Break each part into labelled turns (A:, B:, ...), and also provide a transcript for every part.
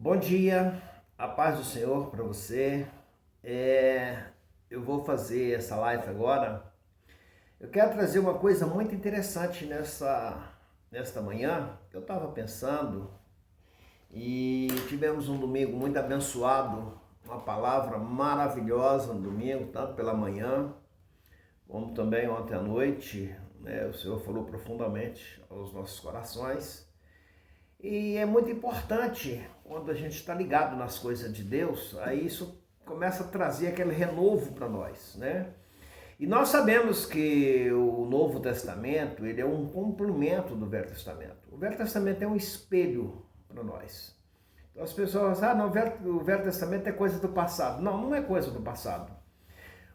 A: Bom dia, a paz do Senhor para você. Eu vou fazer essa live agora. Eu quero trazer uma coisa muito interessante nesta manhã. Eu estava pensando e tivemos um domingo muito abençoado, uma palavra maravilhosa no domingo, tanto pela manhã como também ontem à noite, né? O Senhor falou profundamente aos nossos corações. E é muito importante quando a gente está ligado nas coisas de Deus, aí isso começa a trazer aquele renovo para nós, né? E nós sabemos que o Novo Testamento, ele é um complemento do Velho Testamento. O Velho Testamento é um espelho para nós. Então as pessoas falam, não, o Velho Testamento é coisa do passado. Não, não é coisa do passado.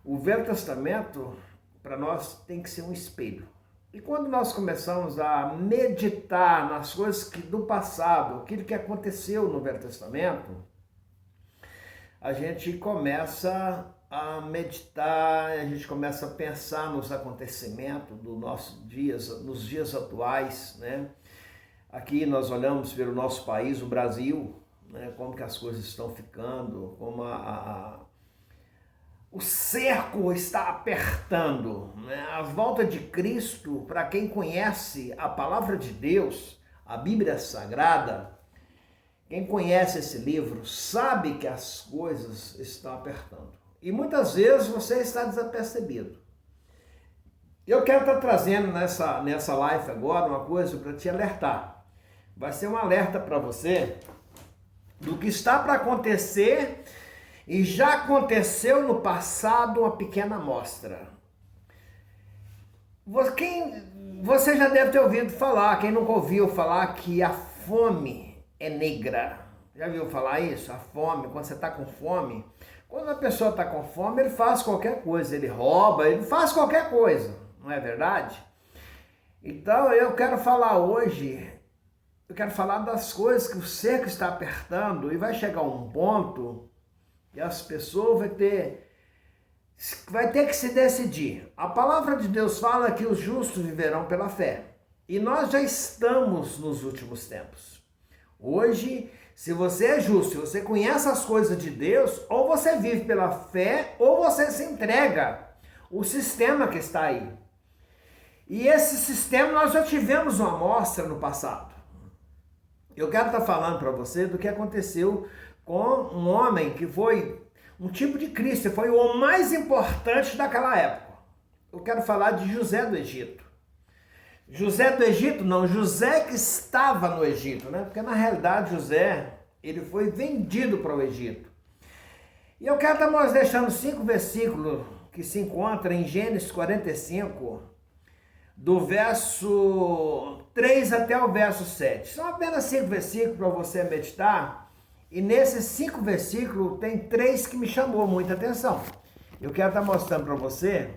A: O Velho Testamento, para nós, tem que ser um espelho. E quando nós começamos a meditar nas coisas do passado, aquilo que aconteceu no Velho Testamento, a gente começa a meditar, a gente começa a pensar nos acontecimentos dos nossos dias, nos dias atuais, né? Aqui nós olhamos pelo nosso país, o Brasil, né? Como que as coisas estão ficando, como o cerco está apertando, né? A volta de Cristo, para quem conhece a palavra de Deus, a Bíblia Sagrada, quem conhece esse livro sabe que as coisas estão apertando. E muitas vezes você está desapercebido. Eu quero estar trazendo nessa live agora uma coisa para te alertar. Vai ser um alerta para você do que está para acontecer. E já aconteceu no passado uma pequena amostra. Você já deve ter ouvido falar, quem nunca ouviu falar que a fome é negra. Já viu falar isso? A fome, quando você está com fome. Quando a pessoa está com fome, ele faz qualquer coisa, ele rouba, ele faz qualquer coisa, não é verdade? Então eu quero falar hoje, eu quero falar das coisas que o cerco está apertando e vai chegar um ponto e as pessoas vai ter que se decidir. A palavra de Deus fala que os justos viverão pela fé. E nós já estamos nos últimos tempos. Hoje, se você é justo, se você conhece as coisas de Deus, ou você vive pela fé, ou você se entrega o sistema que está aí. E esse sistema nós já tivemos uma amostra no passado. Eu quero estar falando para você do que aconteceu com um homem que foi um tipo de Cristo, foi o mais importante daquela época. Eu quero falar de José do Egito. José do Egito, não, José que estava no Egito, né? Porque na realidade José, ele foi vendido para o Egito. E eu quero estar nós deixando 5 versículos que se encontram em Gênesis 45, do verso 3 até o verso 7. São apenas 5 versículos para você meditar. E nesses 5 versículos tem 3 que me chamou muita atenção. Eu quero estar mostrando para você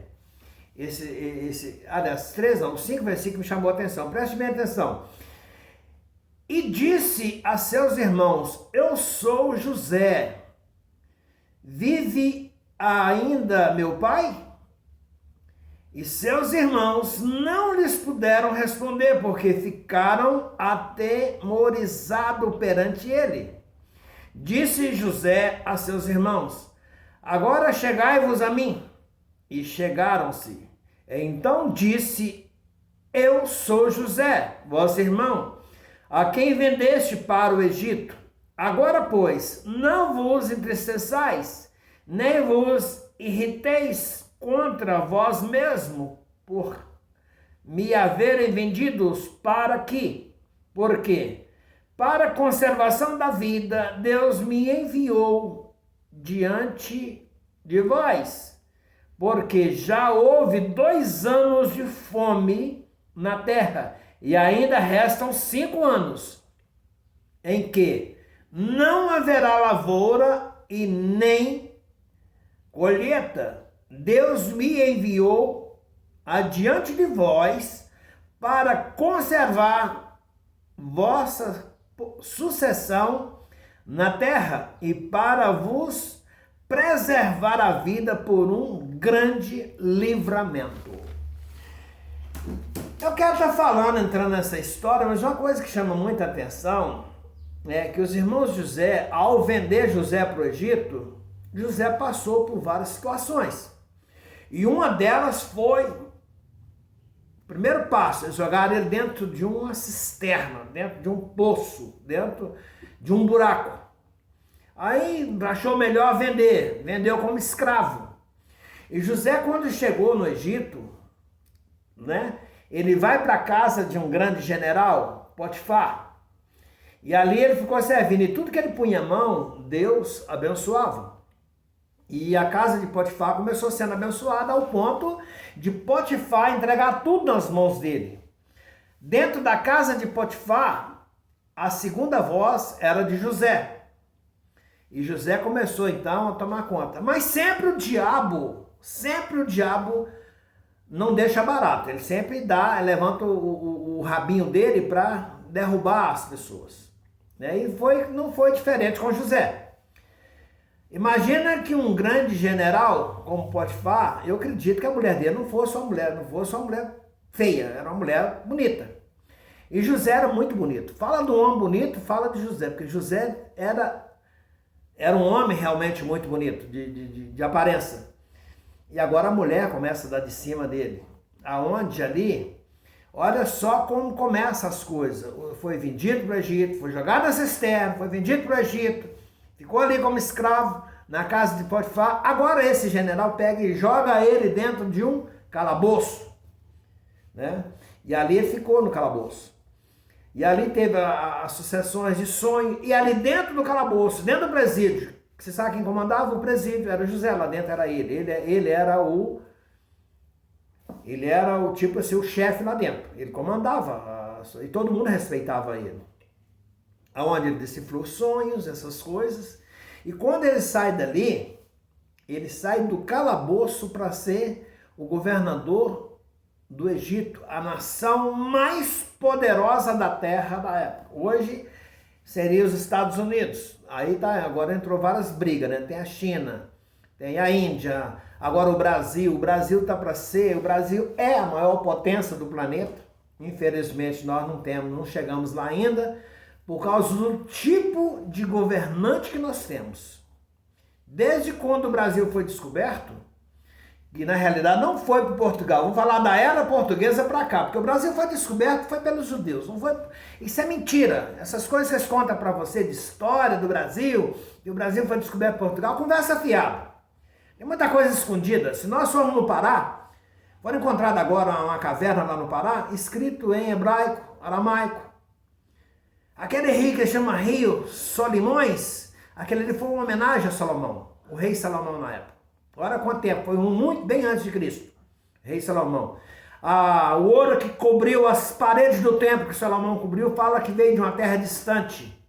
A: aliás, 3 não, 5 versículos me chamou a atenção. Preste bem atenção. E disse a seus irmãos: eu sou José. Vive ainda meu pai? E seus irmãos não lhes puderam responder, porque ficaram atemorizados perante ele. Disse José a seus irmãos: agora chegai-vos a mim. E chegaram-se. Então disse: eu sou José, vosso irmão, a quem vendeste para o Egito. Agora, pois, não vos entristeçais, nem vos irriteis contra vós mesmo, por me haverem vendidos para aqui. Por quê? Para a conservação da vida, Deus me enviou diante de vós, porque já houve 2 anos de fome na terra, e ainda restam 5 anos, em que não haverá lavoura e nem colheita. Deus me enviou adiante de vós para conservar vossa sucessão na terra e para vos preservar a vida por um grande livramento. Eu quero estar falando, entrando nessa história, mas uma coisa que chama muita atenção que os irmãos de José, ao vender José para o Egito, José passou por várias situações. E uma delas foi, primeiro passo, eles jogaram ele dentro de uma cisterna, dentro de um poço, dentro de um buraco. Aí achou melhor vender, vendeu como escravo. E José, quando chegou no Egito, ele vai para a casa de um grande general, Potifar. E ali ele ficou servindo, e tudo que ele punha a mão, Deus abençoava. E a casa de Potifar começou sendo abençoada ao ponto de Potifar entregar tudo nas mãos dele. Dentro da casa de Potifar, a segunda voz era de José. E José começou então a tomar conta. Mas sempre o diabo não deixa barato. Ele sempre levanta o rabinho dele para derrubar as pessoas. E não foi diferente com José. Imagina que um grande general como Potifar, eu acredito que a mulher dele não fosse uma mulher feia, era uma mulher bonita. E José era muito bonito. Fala de um homem bonito, fala de José, porque José era um homem realmente muito bonito, de aparência. E agora a mulher começa a dar de cima dele. Aonde ali, olha só como começam as coisas. Foi vendido para o Egito, foi jogado na cisterna, foi vendido para o Egito, ficou ali como escravo na casa de Potifar. Agora esse general pega e joga ele dentro de um calabouço. E ali ele ficou no calabouço. E ali teve as sucessões de sonho. E ali dentro do calabouço, dentro do presídio, você sabe quem comandava o presídio? Era o José, lá dentro era ele. Ele era o tipo assim, o chefe lá dentro. Ele comandava e todo mundo respeitava ele. Aonde ele decifrou sonhos, essas coisas. E quando ele sai dali, ele sai do calabouço para ser o governador do Egito, a nação mais poderosa da terra da época. Hoje seria os Estados Unidos. Aí agora entrou várias brigas, Tem a China, tem a Índia, agora o Brasil. O Brasil o Brasil é a maior potência do planeta. Infelizmente nós não chegamos lá ainda, por causa do tipo de governante que nós temos. Desde quando o Brasil foi descoberto, que na realidade não foi para Portugal, vamos falar da era portuguesa para cá, porque o Brasil foi descoberto foi pelos judeus, não foi? Isso é mentira. Essas coisas que eles contam para você de história do Brasil, que o Brasil foi descoberto por Portugal, conversa fiada. Tem muita coisa escondida. Se nós formos no Pará, foram encontrada agora uma caverna lá no Pará, escrito em hebraico, aramaico. Aquele rio que chama Rio Solimões, aquele ali foi uma homenagem a Salomão, o rei Salomão na época. Olha quanto tempo, foi muito bem antes de Cristo, rei Salomão. O ouro que cobriu as paredes do templo que Salomão cobriu, fala que veio de uma terra distante.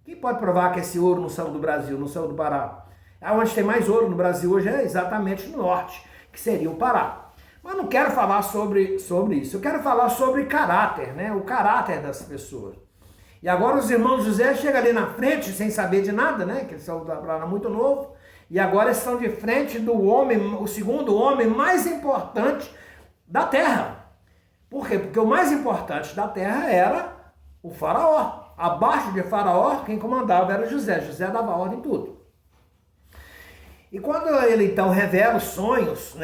A: Quem pode provar que esse ouro não saiu do Brasil, não saiu do Pará? Onde tem mais ouro no Brasil hoje é exatamente no norte, que seria o Pará. Mas não quero falar sobre isso, eu quero falar sobre caráter, o caráter das pessoas. E agora os irmãos José chegam ali na frente, sem saber de nada, que eles são muito novo, e agora estão de frente do homem, o segundo homem mais importante da terra. Por quê? Porque o mais importante da terra era o faraó. Abaixo de faraó, quem comandava era José. José dava ordem em tudo. E quando ele então revela os sonhos,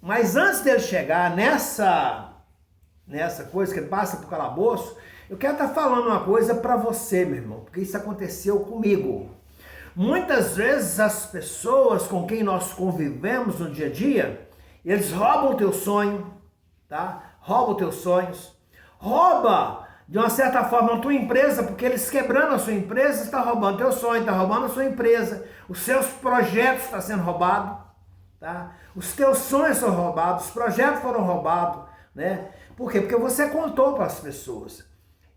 A: mas antes dele chegar nessa coisa que ele passa pro calabouço, eu quero estar falando uma coisa para você, meu irmão, porque isso aconteceu comigo. Muitas vezes as pessoas com quem nós convivemos no dia a dia, eles roubam o teu sonho, Roubam os teus sonhos, rouba de uma certa forma a tua empresa, porque eles quebrando a sua empresa, está roubando teu sonho, está roubando a sua empresa, os seus projetos estão sendo roubados, Os teus sonhos são roubados, os projetos foram roubados, Por quê? Porque você contou para as pessoas.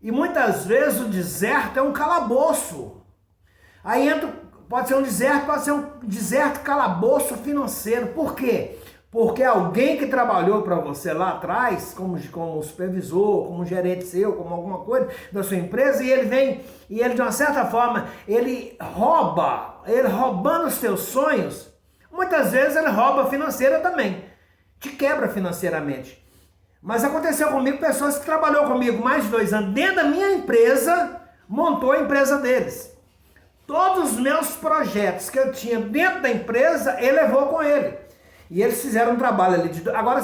A: E muitas vezes o deserto é um calabouço. Aí pode ser um deserto calabouço financeiro. Por quê? Porque alguém que trabalhou para você lá atrás, como supervisor, como gerente seu, como alguma coisa da sua empresa, e ele vem, e ele de uma certa forma, ele roubando os teus sonhos, muitas vezes ele rouba financeira também, te quebra financeiramente. Mas aconteceu comigo, pessoas que trabalhou comigo mais de 2 anos dentro da minha empresa, montou a empresa deles. Todos os meus projetos que eu tinha dentro da empresa, ele levou com ele. E eles fizeram um trabalho ali. Agora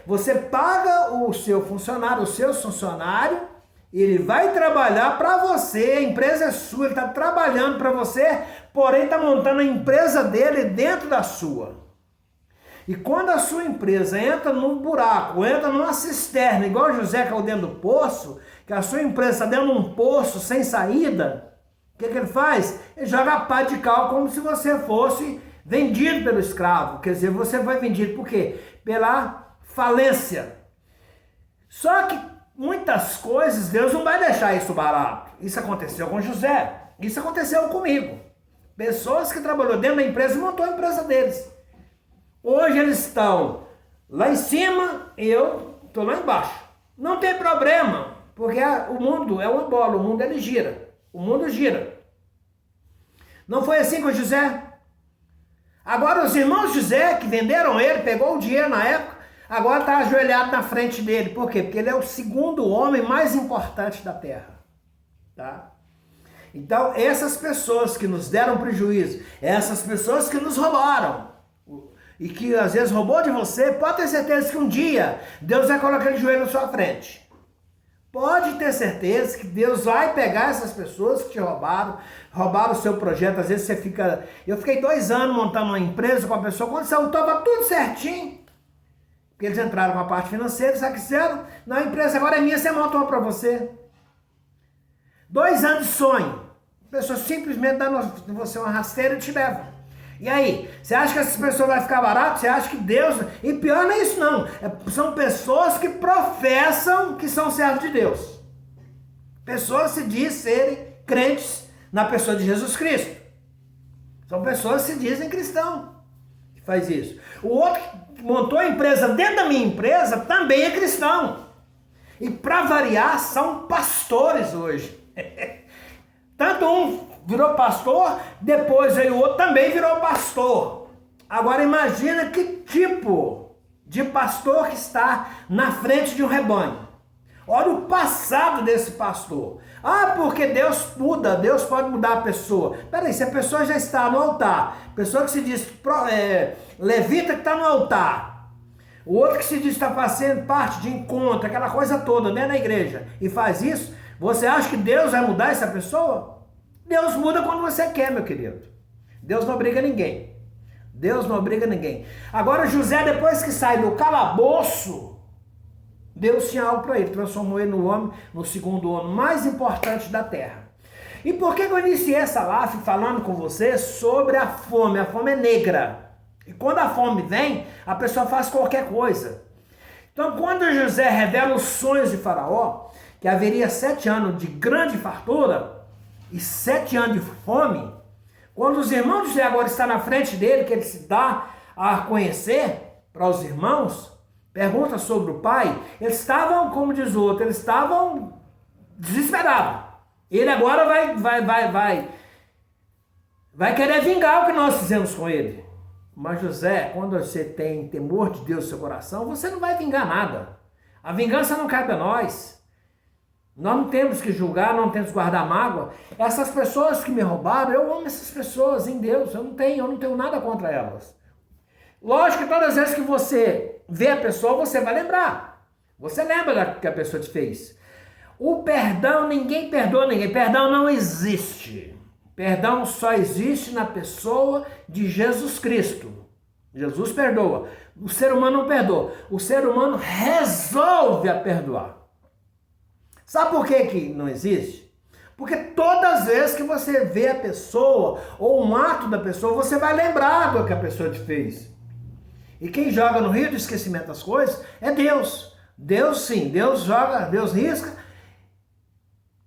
A: você paga o seu funcionário, ele vai trabalhar para você, a empresa é sua, ele está trabalhando para você, porém está montando a empresa dele dentro da sua. E quando a sua empresa entra num buraco, entra numa cisterna, igual José caiu dentro do poço, que a sua empresa está dentro de um poço sem saída, o que ele faz? Ele joga a pá de cal como se você fosse vendido pelo escravo. Quer dizer, você foi vendido por quê? Pela falência. Só que muitas coisas, Deus não vai deixar isso barato. Isso aconteceu com José. Isso aconteceu comigo. Pessoas que trabalhou dentro da empresa e montou a empresa deles. Hoje eles estão lá em cima e eu estou lá embaixo. Não tem problema, porque o mundo é uma bola, o mundo ele gira. O mundo gira. Não foi assim com José? Agora os irmãos José, que venderam ele, pegou o dinheiro na época, agora está ajoelhado na frente dele. Por quê? Porque ele é o segundo homem mais importante da terra. Tá? Então, essas pessoas que nos deram prejuízo, essas pessoas que nos roubaram, e que às vezes roubou de você, pode ter certeza que um dia Deus vai colocar ele de joelho na sua frente. Pode ter certeza que Deus vai pegar essas pessoas que te roubaram o seu projeto. Às vezes você fica... Eu fiquei 2 anos montando uma empresa com a pessoa, quando saiu, estava tudo certinho. Porque eles entraram com a parte financeira, sabe o que fizeram? Não, a empresa agora é minha, você monta uma para você. 2 anos de sonho. A pessoa simplesmente dá em você uma rasteira e te leva. E aí, você acha que essas pessoas vão ficar barato? Você acha que Deus... E pior não é isso não. São pessoas que professam que são servos de Deus. Pessoas que se dizem serem crentes na pessoa de Jesus Cristo. São pessoas que se dizem cristão que faz isso. O outro que montou a empresa dentro da minha empresa também é cristão. E para variar, são pastores hoje. Tanto um virou pastor, depois aí o outro também virou pastor. Agora imagina que tipo de pastor que está na frente de um rebanho. Olha o passado desse pastor. Ah, porque Deus muda, Deus pode mudar a pessoa. Peraí, se a pessoa já está no altar, pessoa que se diz levita que está no altar, o outro que se diz está fazendo parte de encontro, aquela coisa toda dentro da igreja, e faz isso, você acha que Deus vai mudar essa pessoa? Deus muda quando você quer, meu querido. Deus não obriga ninguém. Deus não obriga ninguém. Agora José, depois que sai do calabouço, Deus tinha algo para ele. Transformou ele no homem, no segundo homem mais importante da terra. E por que eu iniciei essa live falando com você sobre a fome? A fome é negra. E quando a fome vem, a pessoa faz qualquer coisa. Então quando José revela os sonhos de Faraó, que haveria 7 anos de grande fartura, e 7 anos de fome, quando os irmãos de José agora estão na frente dele, que ele se dá a conhecer para os irmãos, pergunta sobre o pai, eles estavam, como diz o outro, eles estavam desesperados. Ele agora vai querer vingar o que nós fizemos com ele. Mas José, quando você tem temor de Deus no seu coração, você não vai vingar nada. A vingança não cabe a nós. Nós não temos que julgar, não temos que guardar mágoa. Essas pessoas que me roubaram, eu amo essas pessoas em Deus. Eu não tenho nada contra elas. Lógico que todas as vezes que você vê a pessoa, você vai lembrar. Você lembra da que a pessoa te fez. O perdão, ninguém perdoa ninguém. Perdão não existe. Perdão só existe na pessoa de Jesus Cristo. Jesus perdoa. O ser humano não perdoa. O ser humano resolve a perdoar. Sabe por que não existe? Porque todas as vezes que você vê a pessoa ou um ato da pessoa, você vai lembrar do que a pessoa te fez. E quem joga no rio do esquecimento das coisas é Deus. Deus sim, Deus joga, Deus risca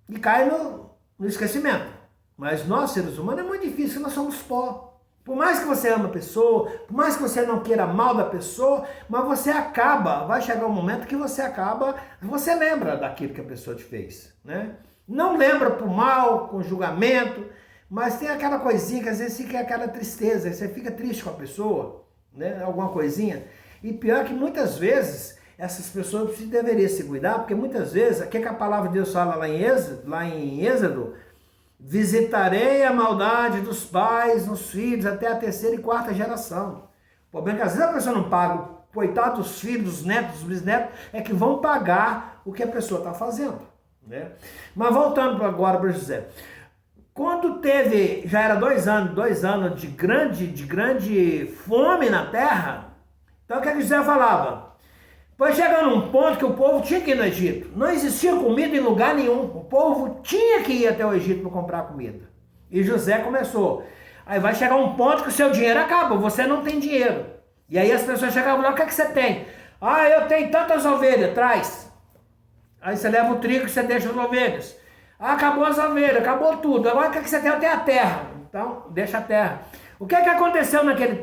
A: e cai no esquecimento. Mas nós, seres humanos, é muito difícil, nós somos pó. Por mais que você ama a pessoa, por mais que você não queira mal da pessoa, mas você acaba, vai chegar um momento que você lembra daquilo que a pessoa te fez, né? Não lembra por mal, com julgamento, mas tem aquela coisinha que às vezes fica aquela tristeza, você fica triste com a pessoa, né? Alguma coisinha. E pior que muitas vezes essas pessoas deveriam se cuidar, porque muitas vezes, o que a palavra de Deus fala lá em Êxodo, visitarei a maldade dos pais nos filhos até a terceira e quarta geração. O problema é que às vezes a pessoa não paga, coitado dos filhos, dos netos, dos bisnetos, é que vão pagar o que a pessoa está fazendo, né? Mas voltando agora para José. Quando teve, já era 2 anos de grande fome na terra, então o que José falava? Foi chegando um ponto que o povo tinha que ir no Egito. Não existia comida em lugar nenhum. O povo tinha que ir até o Egito para comprar comida. E José começou. Aí vai chegar um ponto que o seu dinheiro acaba, você não tem dinheiro. E aí as pessoas chegavam lá, o que é que você tem? Ah, eu tenho tantas ovelhas, traz. Aí você leva o trigo e você deixa as ovelhas. Ah, acabou as ovelhas, acabou tudo. Agora o que é que você tem? Eu tenho a terra. Então, deixa a terra. O que é que aconteceu naquele tempo?